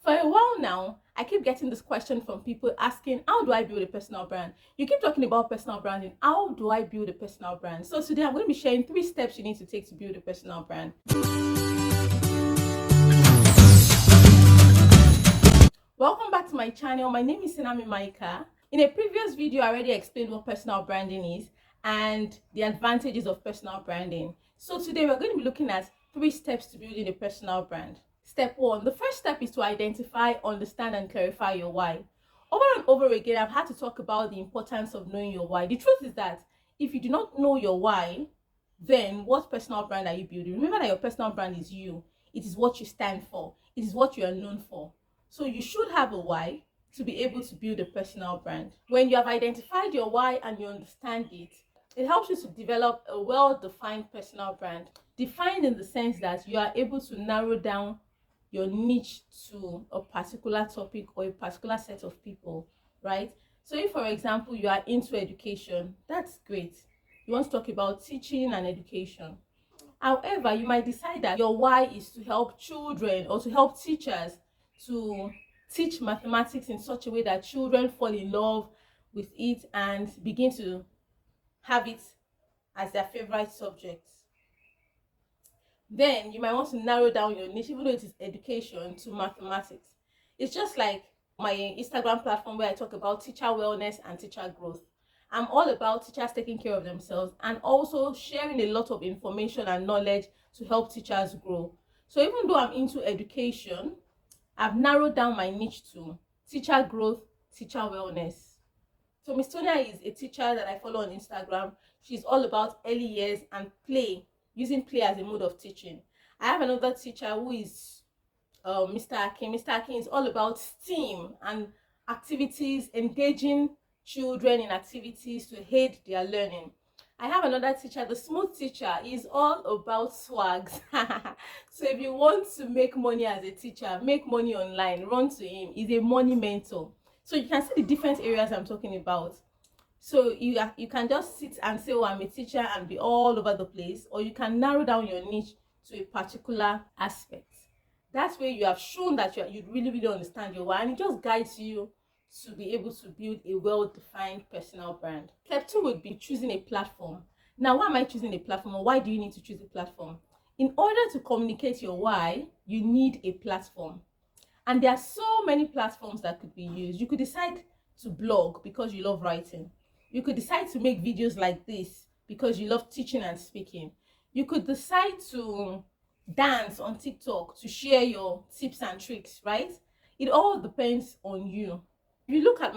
For a while now, I keep getting this question from people asking, how do I build a personal brand? You keep talking about personal branding. How do I build a personal brand? So today I'm going to be sharing 3 steps you need to take to build a personal brand. Welcome back to my channel. My name is Sinami Maika. In a previous video, I already explained what personal branding is and the advantages of personal branding. So today we're going to be looking at 3 steps to building a personal brand. Step 1. The first step is to identify, understand, and clarify your why. Over and over again, I've had to talk about the importance of knowing your why. The truth is that if you do not know your why, then what personal brand are you building? Remember that your personal brand is you. It is what you stand for. It is what you are known for. So you should have a why to be able to build a personal brand. When you have identified your why and you understand it, it helps you to develop a well-defined personal brand. Defined in the sense that you are able to narrow down your niche to a particular topic or a particular set of people, right? So if, for example, you are into education, that's great. You want to talk about teaching and education. However, you might decide that your why is to help children or to help teachers to teach mathematics in such a way that children fall in love with it and begin to have it as their favorite subject. Then you might want to narrow down your niche, even though it is education, to mathematics. It's just like my Instagram platform where I talk about teacher wellness and teacher growth. I'm all about teachers taking care of themselves and also sharing a lot of information and knowledge to help teachers grow. So even though I'm into education, I've narrowed down my niche to teacher growth, teacher wellness. So Miss Tonia is a teacher that I follow on Instagram. She's all about early years and play, using play as a mode of teaching. I have another teacher who is Mr. Akin. Mr. Akin is all about STEAM and activities, engaging children in activities to aid their learning. I have another teacher, the smooth teacher, is all about swags. So if you want to make money as a teacher, make money online, run to him. He's a money mentor. So you can see the different areas I'm talking about. So you can just sit and say, oh, I'm a teacher, and be all over the place, or you can narrow down your niche to a particular aspect. That's where you have shown that you really understand your why, and it just guides you to be able to build a well-defined personal brand. Step 2 would be choosing a platform. Now, why am I choosing a platform, or why do you need to choose a platform? In order to communicate your why, you need a platform. And there are so many platforms that could be used. You could decide to blog because you love writing. You could decide to make videos like this because you love teaching and speaking. You could decide to dance on TikTok to share your tips and tricks, right? It all depends on you. If you look at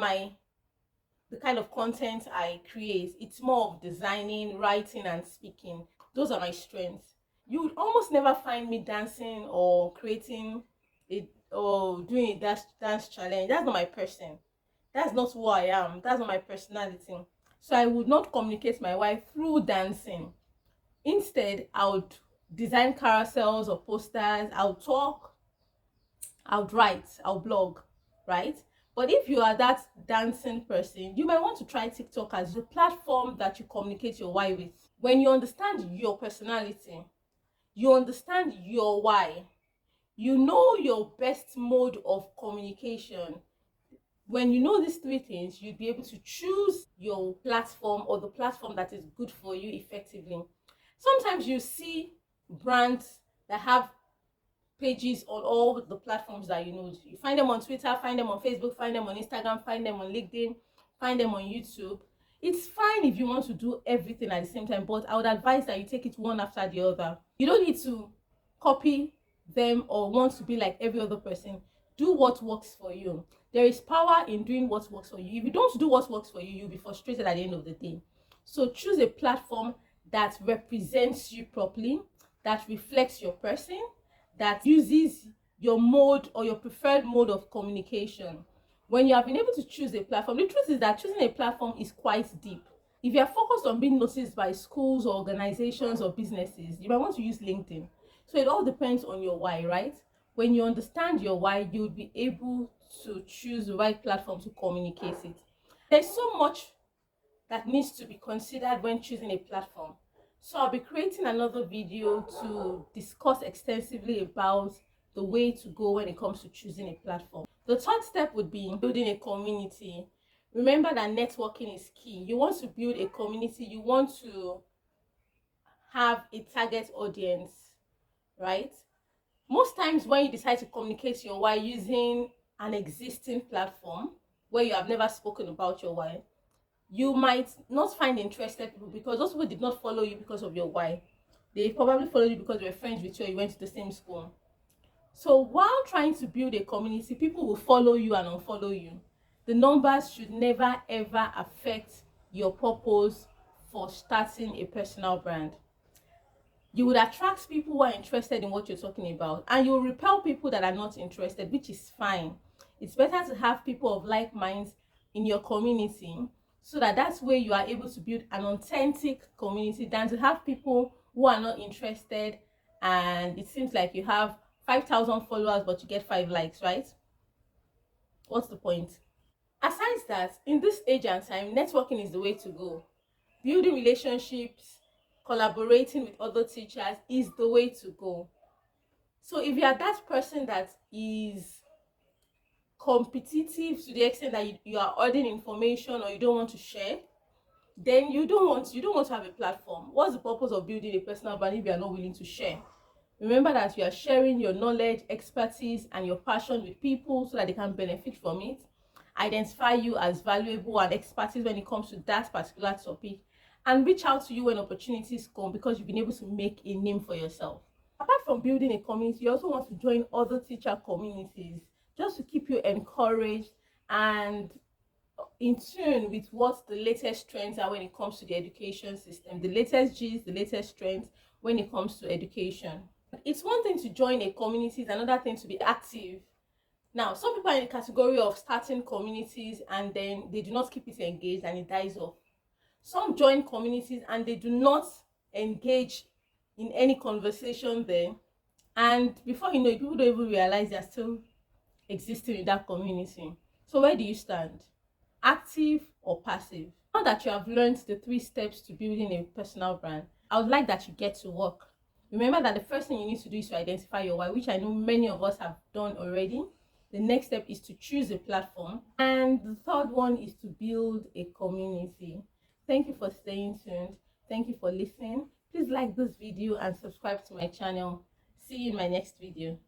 the kind of content I create, it's more of designing, writing, and speaking. Those are my strengths. You would almost never find me dancing or creating or doing a dance challenge. That's not my person. That's not who I am. That's not my personality. So I would not communicate my why through dancing. Instead, I would design carousels or posters. I would talk, I would write, I would blog, right? But if you are that dancing person, you might want to try TikTok as the platform that you communicate your why with. When you understand your personality, you understand your why, you know your best mode of communication. When you know these 3 things, you'd be able to choose your platform or the platform that is good for you effectively. Sometimes you see brands that have pages on all the platforms that you know. You find them on Twitter, find them on Facebook, find them on Instagram, find them on LinkedIn, find them on YouTube. It's fine if you want to do everything at the same time, but I would advise that you take it one after the other. You don't need to copy them or want to be like every other person. Do what works for you. There is power in doing what works for you. If you don't do what works for you, you'll be frustrated at the end of the day. So choose a platform that represents you properly, that reflects your person, that uses your mode or your preferred mode of communication. When you have been able to choose a platform, the truth is that choosing a platform is quite deep. If you are focused on being noticed by schools or organizations or businesses, you might want to use LinkedIn. So it all depends on your why, right? When you understand your why, you'll be able to choose the right platform to communicate it. There's so much that needs to be considered when choosing a platform. So I'll be creating another video to discuss extensively about the way to go when it comes to choosing a platform. The third step would be building a community. Remember that networking is key. You want to build a community, you want to have a target audience, right? Most times when you decide to communicate your why using an existing platform where you have never spoken about your why, you might not find interested people, because those people did not follow you because of your why. They probably followed you because you were friends with you or you went to the same school. So while trying to build a community, people will follow you and unfollow you. The numbers should never ever affect your purpose for starting a personal brand. You would attract people who are interested in what you're talking about, and you will repel people that are not interested, which is fine. It's better to have people of like minds in your community, so that that's where you are able to build an authentic community, than to have people who are not interested and it seems like you have 5,000 followers but you get 5 likes, right? What's the point? Aside that, in this age and time, networking is the way to go. Building relationships, collaborating with other teachers is the way to go. So if you are that person that is competitive to the extent that you are hoarding information or you don't want to share, then you don't want to have a platform. What's the purpose of building a personal brand if you are not willing to share? Remember that you are sharing your knowledge, expertise, and your passion with people so that they can benefit from it. Identify you as valuable and expertise when it comes to that particular topic, and reach out to you when opportunities come, because you've been able to make a name for yourself. Apart from building a community, you also want to join other teacher communities, just to keep you encouraged and in tune with what the latest trends are when it comes to the education system, the latest G's, the latest trends when it comes to education. It's one thing to join a community, it's another thing to be active. Now, some people are in the category of starting communities and then they do not keep it engaged and it dies off. Some join communities and they do not engage in any conversation there, and before you know it, people don't even realize they're still existing in that community. So where do you stand? Active or passive? Now that you have learned the 3 steps to building a personal brand, I would like that you get to work. Remember that the first thing you need to do is to identify your why, which I know many of us have done already. The next step is to choose a platform, and the third one is to build a community. Thank you for staying tuned. Thank you for listening. Please like this video and subscribe to my channel. See you in my next video.